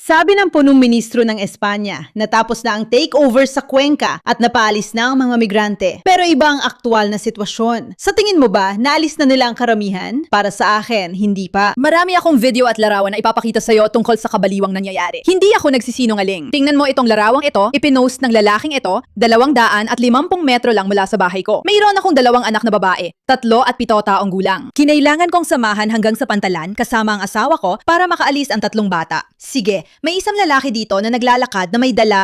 Sabi ng punong ministro ng Espanya, natapos na ang takeover sa Cuenca at napaalis na ang mga migrante. Pero iba ang aktual na sitwasyon. Sa tingin mo ba, naalis na nila ang karamihan? Para sa akin, hindi pa. Marami akong video at larawan na ipapakita sa'yo tungkol sa kabaliwang nangyayari. Hindi ako nagsisinungaling. Tingnan mo itong larawang ito, ipinost ng lalaking ito, 250 metro lang mula sa bahay ko. Mayroon akong 2 anak na babae, 3 at 7 taong gulang. Kinailangan kong samahan hanggang sa pantalan kasama ang asawa ko para makaalis ang 3 bata. Sige, may isang lalaki dito na naglalakad na may dala,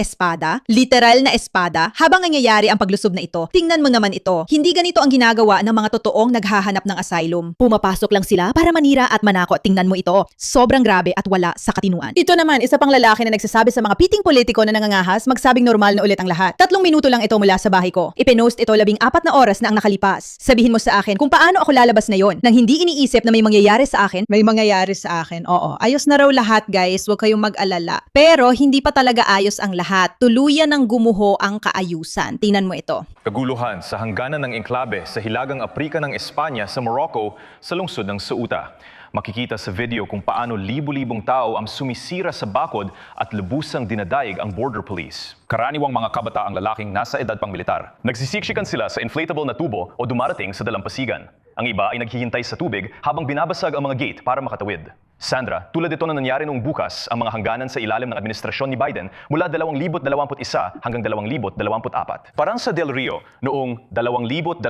espada? Literal na espada habang nangyayari ang paglusob na ito. Tingnan mo naman ito. Hindi ganito ang ginagawa ng mga totoong naghahanap ng asylum. Pumapasok lang sila para manira at manako. Tingnan mo ito. Sobrang grabe at wala sa katinuan. Ito naman, isa pang lalaki na nagsasabi sa mga piting politiko na nangangahas, magsabing normal na ulit ang lahat. 3 minuto lang ito mula sa bahay ko. Ipinost ito 14 na oras na ang nakalipas. Sabihin mo sa akin kung paano ako lalabas na yon nang hindi iniisip na may mangyayari sa akin. May mangyayari sa akin, oo. Ayos na raw lahat, guys. Huwag kayong mag-alala. Pero hindi pa talaga ayos ang lahat. Tuluyan ng gumuho ang kaayusan. Tingnan mo ito. Kaguluhan sa hangganan ng engklabe sa Hilagang Aprika ng Espanya sa Morocco sa lungsod ng Ceuta. Makikita sa video kung paano libu-libong tao ang sumisira sa bakod at lubusang dinadaig ang border police. Karaniwang mga kabataang lalaking nasa edad pang militar. Nagsisiksikan sila sa inflatable na tubo o dumarating sa dalampasigan. Ang iba ay naghihintay sa tubig habang binabasag ang mga gate para makatawid. Sandra, tulad ito na nangyari noong bukas ang mga hangganan sa ilalim ng administrasyon ni Biden mula 2021 hanggang 2024. Parang sa Del Rio, noong 2021,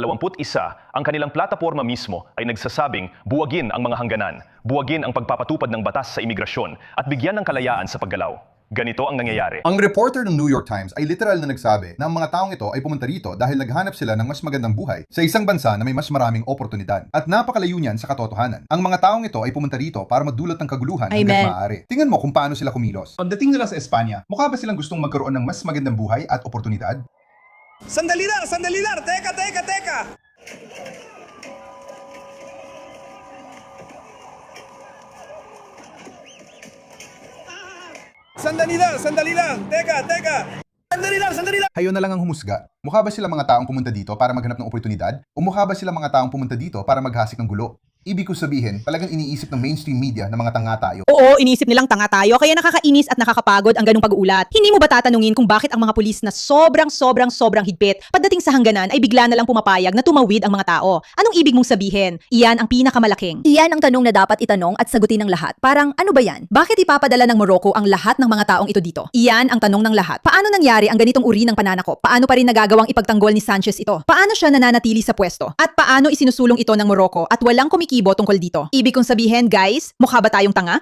ang kanilang plataporma mismo ay nagsasabing buwagin ang mga hangganan, buwagin ang pagpapatupad ng batas sa imigrasyon at bigyan ng kalayaan sa paggalaw. Ganito ang nangyayari. Ang reporter ng New York Times ay literal na nagsabi na ang mga taong ito ay pumunta rito dahil naghanap sila ng mas magandang buhay sa isang bansa na may mas maraming oportunidad. At napakalayo niyan sa katotohanan. Ang mga taong ito ay pumunta rito para magdulot ng kaguluhan hanggang maaari. Tingnan mo kung paano sila kumilos. Pagdating nila sa Espanya, mukha ba silang gustong magkaroon ng mas magandang buhay at oportunidad? Sandali lang! Teka! Sandali lang! Teka! Sandali lang! Kayo na lang ang humusga. Mukha ba sila mga taong pumunta dito para maghanap ng oportunidad? O mukha ba sila mga taong pumunta dito para maghasik ng gulo? Ibig ko sabihin, talagang iniisip ng mainstream media na mga tanga tayo. Oo, iniisip nilang tanga tayo kaya nakakainis at nakakapagod ang ganung pag-uulat. Hindi mo ba tatanungin kung bakit ang mga pulis na sobrang higpit pagdating sa hangganan ay bigla na lang pumapayag na tumawid ang mga tao? Anong ibig mong sabihin? Iyan ang pinakamalaking. Iyan ang tanong na dapat itanong at sagutin ng lahat. Parang ano ba yan? Bakit ipapadala ng Morocco ang lahat ng mga taong ito dito? Iyan ang tanong ng lahat. Paano nangyari ang ganitong uri ng pananakop? Paano pa rin nagagawang ipagtanggol ni Sanchez ito? Paano siya nananatili sa pwesto? At paano isinusulong ito ng Morocco at walang kumikibo tungkol dito? Ibig kong sabihin, guys, mukha ba tayong tanga?